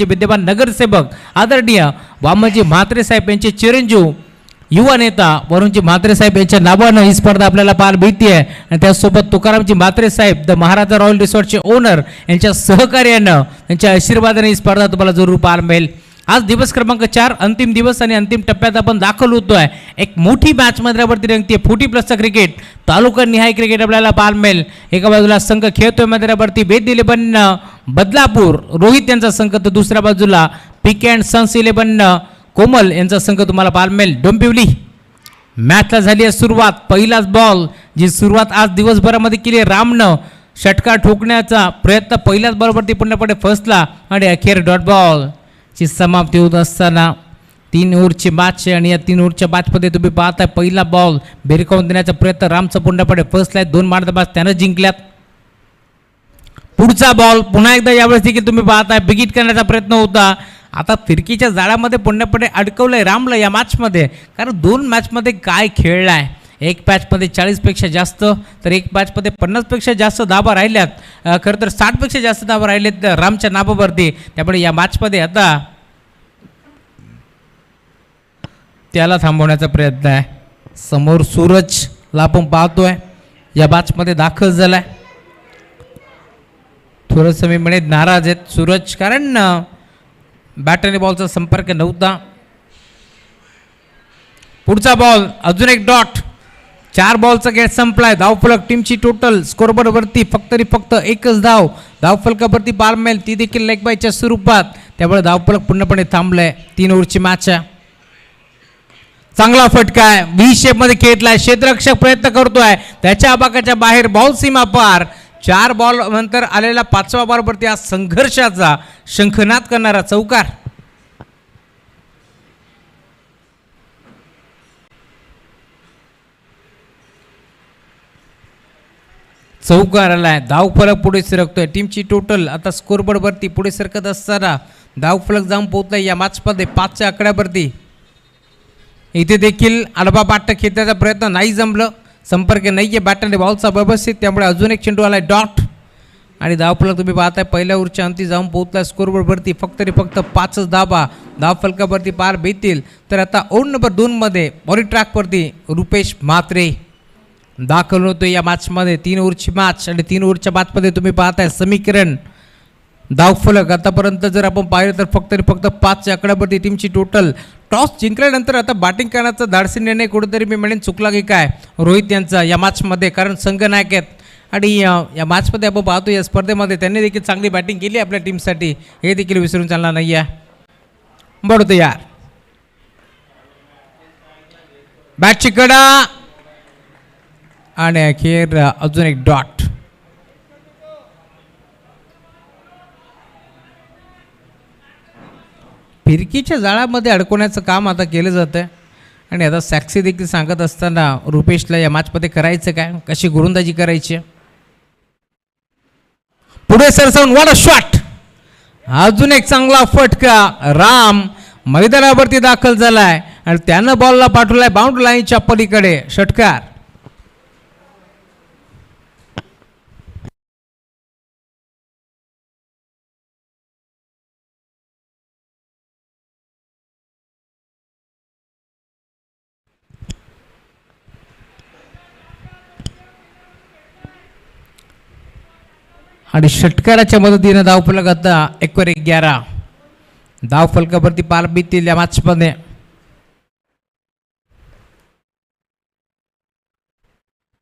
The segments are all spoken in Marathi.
विद्यमान नगरसेवक आदरणीय वामनजी म्हात्रे साहेब यांचे चिरंजीव युवा नेता वरुणजी म्हात्रे साहेब यांच्या नावानं ही स्पर्धा आपल्याला पाहायला मिळते आहे आणि त्यासोबत तुकारामजी म्हात्रे साहेब द महाराजा रॉयल रिसॉर्टचे ओनर यांच्या सहकार्यानं त्यांच्या आशीर्वादाने ही स्पर्धा तुम्हाला जरूर पाहायला मिळेल। आज दिवस क्रमांक 4 अंतिम दिवस आणि अंतिम टप्प्यात आपण दाखल होतोय। एक मोठी मॅच मैदानावरती रंगते 40+ क्रिकेट तालुका निहाय क्रिकेट आपल्याला पाहायला मिळेल। एका बाजूला संघ खेळतोय मैदानावरती वेद 11 बदलापूर रोहित यांचा संघ, तर दुसऱ्या बाजूला पिक अँड सन्स 11 कोमल यांचा संघ तुम्हाला पाहायला मिळेल। डोंबिवली मॅचला झाली आहे सुरुवात। पहिलाच बॉल जी सुरुवात आज दिवसभरामध्ये केली रामनं षटकार ठोकण्याचा प्रयत्न पहिल्याच बॉलवरती पूर्णपणे फसला आणि अखेर डॉट बॉल ची समाप्ती होत असताना 3 ओव्हरची मॅच आणि या 3 ओव्हरच्या मॅचमध्ये तुम्ही पाहताय पहिला बॉल भिरकावून देण्याचा प्रयत्न रामचा पूर्णपणे फसलाय। 2 मार्गदर्शक त्यानं जिंकल्यात। पुढचा बॉल पुन्हा एकदा यावेळेस देखील तुम्ही पाहताय बिगिट करण्याचा प्रयत्न होता। आता फिरकीच्या जाळ्यामध्ये पूर्णपणे अडकवलंय रामला या मॅचमध्ये, कारण 2 मॅचमध्ये काय खेळलाय। एक मॅचमध्ये 40पेक्षा जास्त तर एक मॅचमध्ये 50पेक्षा जास्त धावा राहिल्यात, खरं तर 60पेक्षा जास्त धावा राहिल्यात रामच्या नावावरती। त्यामुळे या मॅचमध्ये आता त्याला थांबवण्याचा प्रयत्न आहे। समोर सूरजला आपण पाहतोय या मॅचमध्ये दाखल झालाय। थोडंसं मी म्हणे नाराज आहेत सूरज, कारण बॅट आणि बॉलचा संपर्क नव्हता। पुढचा बॉल अजून एक डॉट। 4 बॉलचा गेट संपलाय। धावफलक टीमची टोटल स्कोरबोर्डवरती फक्त एकच धाव धावफलकावरती पाहायला मिळेल, ती देखील लेग बायच्या स्वरूपात। त्यामुळे धावफलक पूर्णपणे थांबलाय। 3 ओव्हरची मॅच आहे। चांगला फटका आहे, व्ही शेपमध्ये खेळलाय, क्षेत्ररक्षक प्रयत्न करतोय त्याच्या आबाकाच्या बाहेर, बॉल सीमा पार। 4 बॉल नंतर आलेला 5वा बॉलवरती आज संघर्षाचा शंखनाद करणारा चौकार। चौकार आलाय। धावफलक पुढे सरकतोय। टीमची टोटल आता स्कोरबोर्डवरती पुढे सरकत असताना धावफलक जाऊन पोहोचलाय या मॅचमध्ये 5च्या आकड्यावरती। इथे देखील आडवा बॅट खेळण्याचा प्रयत्न नाही जमलं, संपर्क नाही आहे बॅट आणि बॉलचा व्यवस्थित, त्यामुळे अजून एक चेंडू आलाय डॉट आणि धावफलक तुम्ही पाहताय पहिल्या ओव्हरच्या अंती जाऊन पोहोचलाय स्कोरबोर्डवरती। फक्त 5च धावा धावफलकावरती पार बेतील। तर आता ओव्हर नंबर 2 मध्ये बॉलिंग ट्रॅकवरती रुपेश म्हात्रे दाखल होतो या मॅचमध्ये। 3 ओव्हरची मॅच आणि 3 ओव्हरच्या मॅचमध्ये तुम्ही पाहताय समीकरण धावफलक आतापर्यंत जर आपण पाहिलं तर फक्त 5च्या आकड्यावरती टीमची टोटल। टॉस जिंकल्यानंतर आता बॅटिंग करण्याचा धाडसी निर्णय कुठेतरी मी म्हणेन चुकला की काय रोहित यांचा या मॅचमध्ये, कारण संघनायक आहेत आणि या मॅचमध्ये आपण पाहतो या स्पर्धेमध्ये त्यांनी देखील चांगली बॅटिंग केली आपल्या टीमसाठी, हे देखील विसरून चालणार नाही आहे। बढतो यार बॅटची कडा आणि अखेर अजून एक डॉट। फिरकीच्या जाळ्यामध्ये अडकवण्याचं काम आता केलं जातं आणि आता सॅक्सी देखील सांगत असताना रुपेशला या मॅचमध्ये करायचं काय, कशी गोलंदाजी करायची। पुढे सरसावून व्हाट अ शॉट, अजून एक चांगला फटका। राम मैदानावरती दाखल झालाय आणि त्यानं बॉलला पाठवलाय बाउंड्री लाईनच्या पलीकडे, षटकार। आणि षटकाराच्या मदतीनं धावफलक आता 1/11 धावफलकावरती पार बीतील या मॅचमध्ये।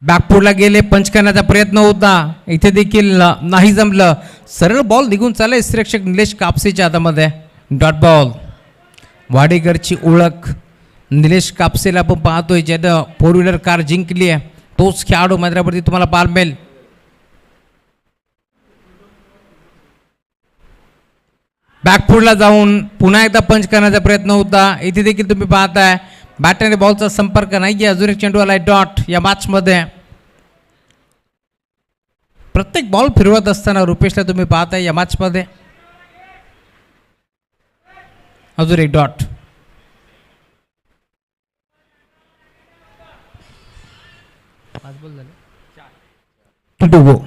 बॅकफुटला गेले, पंच करण्याचा प्रयत्न होता, इथे देखील नाही जमलं। सरळ बॉल निघून चालले श्रेक्षक निलेश कापसेच्या हातामध्ये, डॉट बॉल। वाडेकरची ओळख निलेश कापसेला आपण पाहतोय ज्यानं 4 व्हीलर कार जिंकली आहे, तोच खेळाडू मैदानावरती तुम्हाला पाहायला मिळेल। बॅकफुटला जाऊन पुन्हा एकदा पंच करण्याचा प्रयत्न होता, इथे देखील तुम्ही पाहताय बॅट आणि बॉलचा संपर्क नाहीये। अजून एक चेंडू आलाय डॉट या मॅचमध्ये। प्रत्येक बॉल फिरवत असताना रुपेशला तुम्ही पाहताय या मॅचमध्ये। अजून एक डॉट। To go.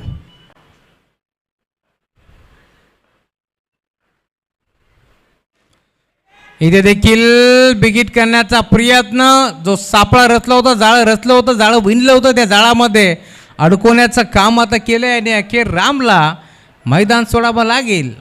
इथे देखील बिगिट करण्याचा प्रयत्न, जो सापळा रचला होता, जाळं रचलं होतं, जाळं विणलं होतं, त्या जाळामध्ये अडकवण्याचं काम आता केलं आहे आणि अखेर रामला मैदान सोडावं लागेल.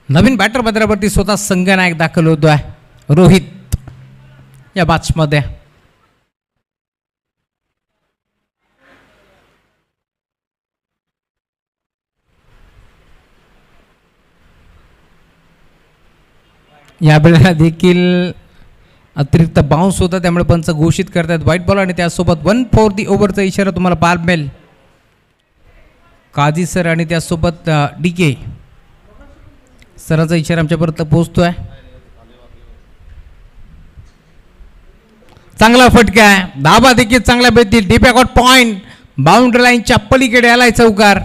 नवीन बॅटर पदरावरती स्वतः संघनायक दाखल होतोय रोहित या मॅचमध्ये. यावेळेला देखील अतिरिक्त बाउन्स होता, त्यामुळे पंच घोषित करतात व्हाईट बॉल आणि त्यासोबत 1 फॉर दी ओव्हरचा इशारा तुम्हाला पाहायला मिळेल. काझी सर आणि त्यासोबत DK सरांचा इशारा आमच्यापर्यंत पोहोचतोय. चांगला फटका आहे, धाबा देखील चांगल्या भेटतील. डीप बॅकआउट पॉइंट, बाउंड्री लाईनच्या पलीकडे आलाय चौकार.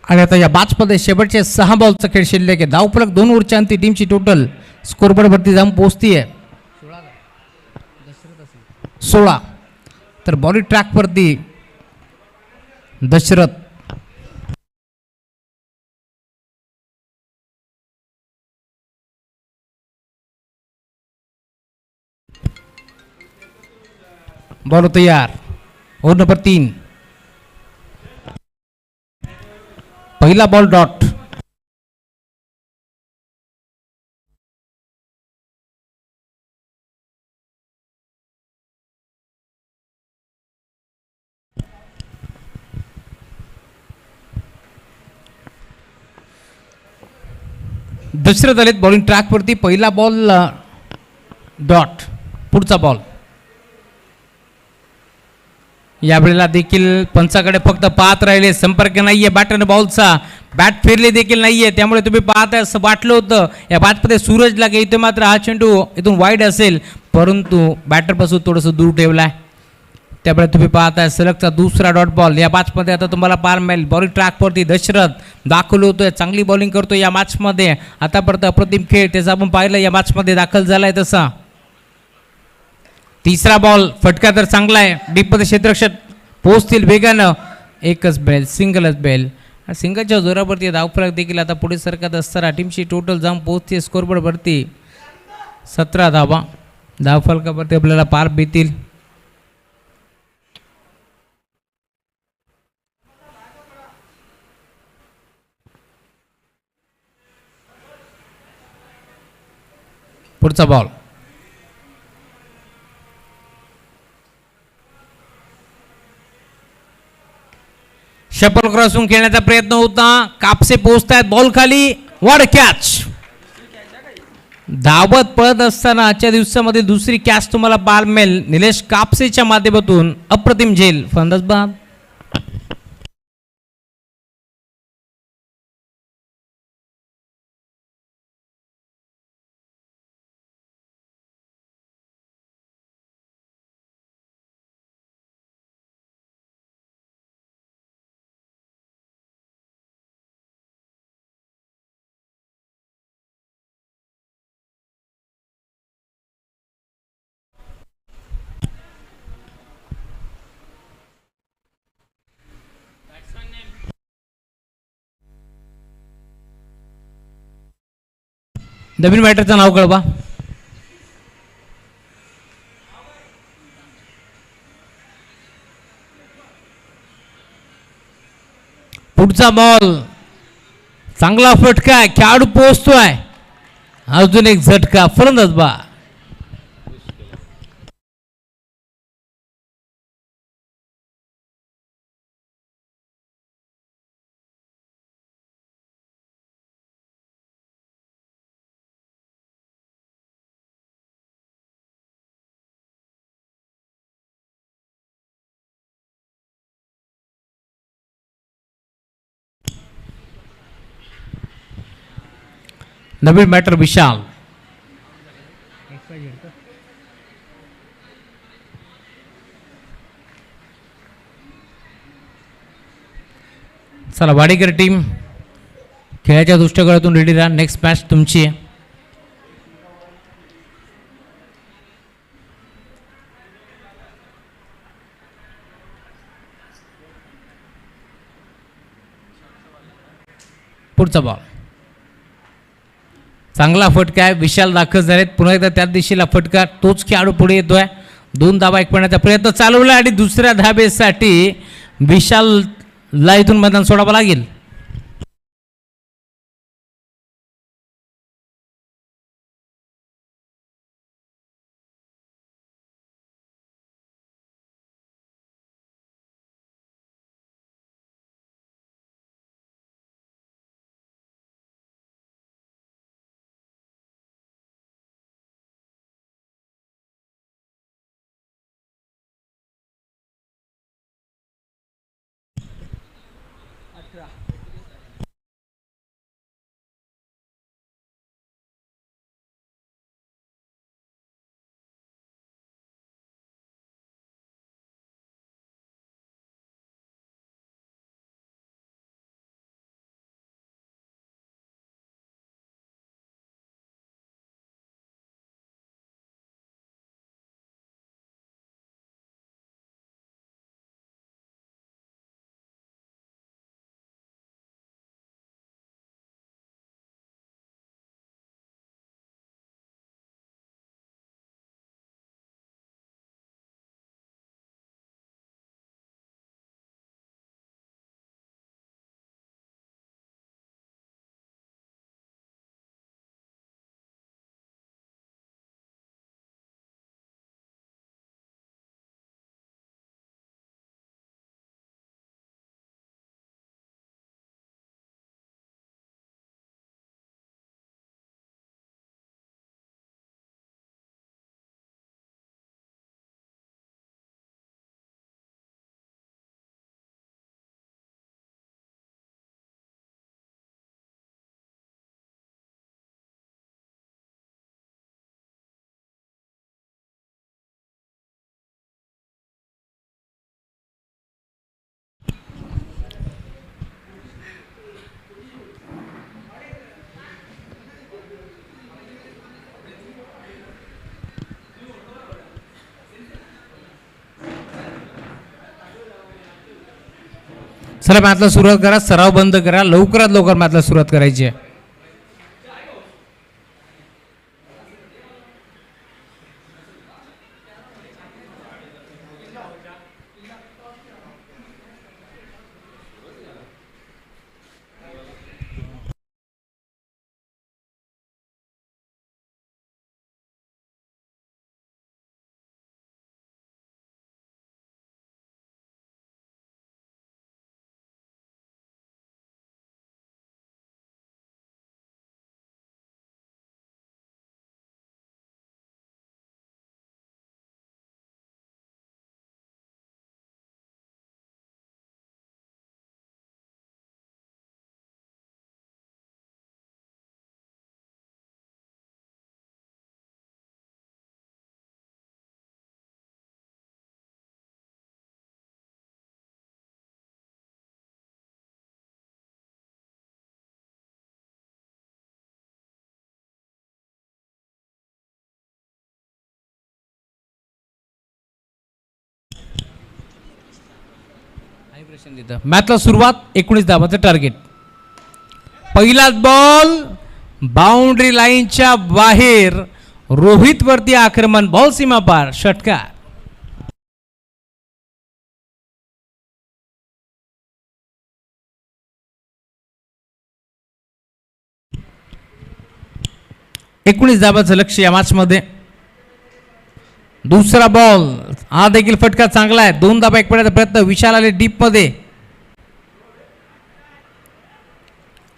आणि आता या बॅचमध्ये शेवटचे 6 बॉलचा खेळ शिल्लक आहे. धावफलक 2 ओव्हरच्या अंती टीमची टोटल स्कोरबोर्डवरती जाऊन पोहोचती आहे 16. तर बॉलिंग ट्रॅकवरती दशरथ, बॉल तयार. ओव्हर नंबर 3, पहिला बॉल डॉट. दशरथ आलेत बॉलिंग ट्रॅकवरती. पहिला बॉल डॉट, पुढचा बॉल. यावेळेला देखील पंचाकडे फक्त पाहत राहिले, संपर्क नाहीये बॅटरने बॉलचा, बॅट फिरली देखील नाहीये, त्यामुळे तुम्ही पाहताय असं वाटलं होतं या बॅटमध्ये सूरज लागे. इथे मात्र हा चेंडू इथून वाईड असेल, परंतु बॅटरपासून थोडंसं दूर ठेवलाय, त्यामुळे तुम्ही पाहताय सलगचा दुसरा डॉट बॉल या मॅचमध्ये. आता तुम्हाला पाहायला मिळेल बॉलिंग ट्रॅकवरती दशरथ दाखल होतोय, चांगली बॉलिंग करतोय या मॅचमध्ये. आतापर्यंत अप्रतिम खेळ त्याचा आपण पाहिलं या मॅचमध्ये दाखल झालाय तसा. तिसरा बॉल फटका तर चांगला आहे, डीपमध्ये क्षेत्ररक्षक पोहोचतील वेगानं. एकच बेल, सिंगलच बेल. सिंगलच्या जोरावरती धावफलक देखील आता पुढे सरकत असताना टीमची टोटल जाऊन पोहोचते स्कोरबोर्डवरती 17 धावा. धावफलकावरती आपल्याला पार भेटतील. पुढचा बॉल शपल क्रॉसून खेळण्याचा प्रयत्न होता, कापसे पोहोचतायत बॉल खाली, वॉड कॅच. धावत पळत असताना आजच्या दिवसामध्ये दुसरी कॅच तुम्हाला पाहायला मिळेल निलेश कापसेच्या माध्यमातून. अप्रतिम झेल फलंदाज बाद. नवीन बॅटरचं नाव कळवा. पुढचा बॉल चांगला फटका, खेळाडू पोहोचतोय. अजून एक झटका, फलंदाज बा. नवीन बॅटर विशाल. चला वाडेकर टीम खेळाच्या दृष्टिकोनातून रेडी राहा. नेक्स्ट मॅच तुमची आहे. पुढचा बॉल चांगला फटका आहे. विशाल दाखल झालेत. पुन्हा एकदा त्याच दिशेला फटका, तोच खेळाडू पुढे येतोय. 2 धाबा एक पडण्याचा प्रयत्न चालवला आणि दुसऱ्या धाबेसाठी विशालला इथून मैदान सोडावं लागेल. चला मॅचला सुरुवात करा. सराव बंद करा. लवकरात लवकर मॅचला सुरुवात करायची आहे. मॅचला सुरुवात 19 धावांचं टार्गेट. पहिलाच बॉल बाउंड्री लाईनच्या बाहेर रोहित वरती आक्रमण, बॉल सीमा पार, षटकार. एकोणीस धाबाचं लक्ष या मॅच मध्ये. दुसरा बॉल, हा देखील फटका चांगला आहे. 2 धाबा एक पडायचा प्रयत्न, विशाल आले डीप मध्ये,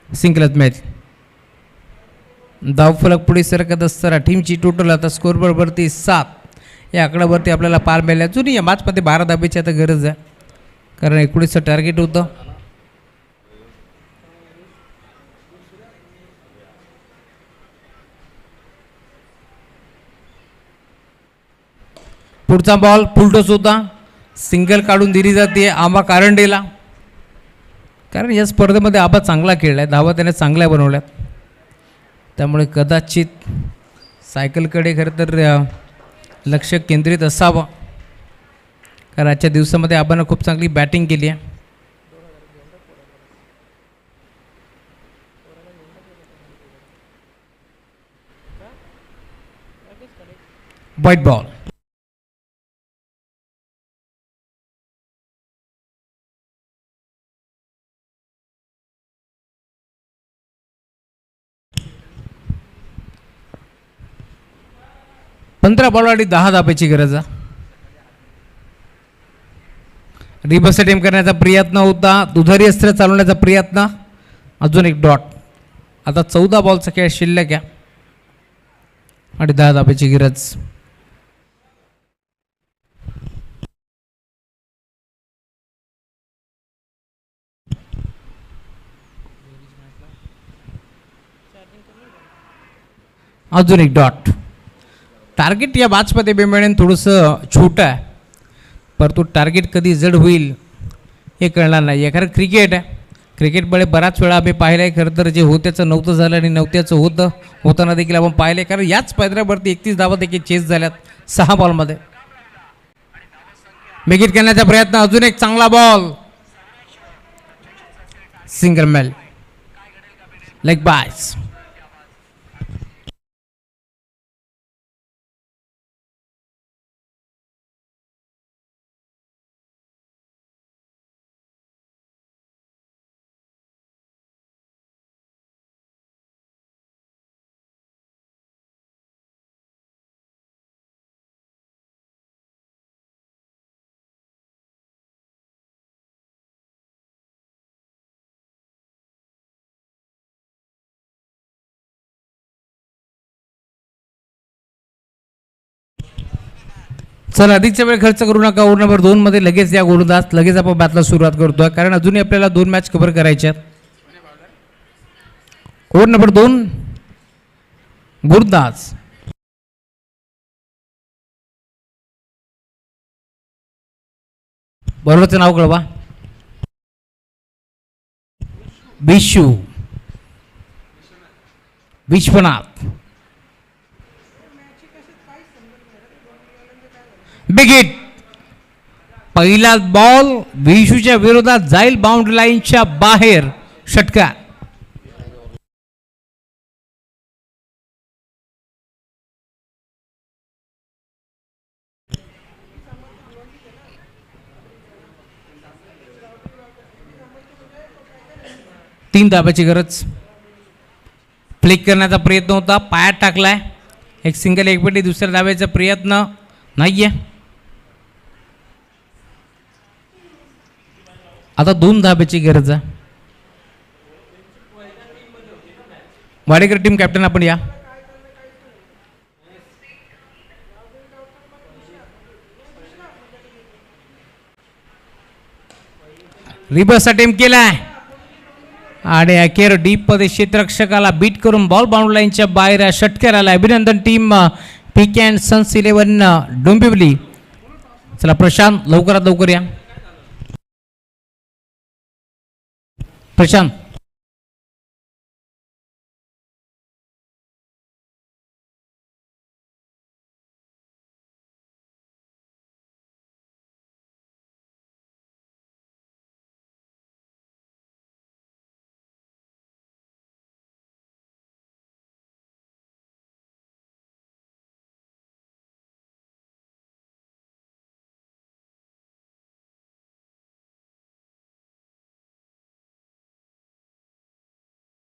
सिंगलच मॅच. धावफलक पुढे सरकत असताना टीमची टोटल आता स्कोरबोर्ड वरती 7 या आकड्यावरती आपल्याला पार मिळाले. अजूनही या मॅचमध्ये 12 धाब्याची आता गरज आहे, कारण 19चं टार्गेट होतं. पुढचा बॉल फुलटोस होता, सिंगल काढून दिली जाते आंबा कारंडेला, कारण या स्पर्धेमध्ये आंबा चांगला खेळलाय, धावा त्याने चांगल्या बनवल्यात. त्यामुळे कदाचित सायकलकडे खरं तर लक्ष केंद्रित असावं, कारण आजच्या दिवसामध्ये आबानं खूप चांगली बॅटिंग केली आहे. White ball. पंधरा बॉलसाठी 10 धाब्याची गरज आहे. रिव्हर्स अटेम्प्ट करण्याचा प्रयत्न होता, दुधारी अस्त्र चालवण्याचा प्रयत्न, अजून एक डॉट. आता 14 बॉलचा खेळ शिल्लक आहे आणि 10 धाब्याची गरज. अजून एक डॉट. टार्गेट या मॅचमध्ये बेमेने थोडंसं छोटं आहे, परंतु टार्गेट कधी जड होईल हे कळणार नाही. कारण क्रिकेट आहे, क्रिकेटमुळे बराच वेळा आम्ही पाहिलं आहे. खरं तर जे होत्याचं नव्हतं झालं आणि नव्हत्याचं होताना देखील आपण पाहिलं आहे, कारण याच पायऱ्यावरती 31 धावा देखील चेस झाल्यात 6 बॉलमध्ये. मेकिट करण्याचा प्रयत्न, अजून एक चांगला ball, single male, leg bias. चला अधिकचा वेळ खर्च करू नका. ओव्हर नंबर 2 मध्ये लगेच या गोलंदाज, लगेच आपण बॅटला सुरुवात करतोय, कारण अजूनही आपल्याला 2 मॅच कव्हर करायच्या आहेत. ओव्हर नंबर 2 गोलंदाज बरोबरचं नाव कळवा. विश्वनाथ. Big hit. पहिला बॉल विशूच्या विरोधात जाईल, बाउंड्री लाईनच्या बाहेर, षटकार. तीन धाब्याची गरज. फ्लिक करण्याचा प्रयत्न होता, पायात टाकलाय, एक सिंगल एकपटी. दुसऱ्या धाब्याचा प्रयत्न नाहीये. आता 2 धाब्याची गरज आहे. वाडेकर टीम कॅप्टन आपण या. रिव्हर्स अटेम्प्ट केलाय आणि अखेर डीप मध्ये क्षेत्ररक्षकाला बीट करून बॉल बाउंड्री लाईनच्या बाहेर, षटकार आला. अभिनंदन team PK and sons 11 Dombivli. चला प्रशांत, लवकरात लवकर या. प्रशांत.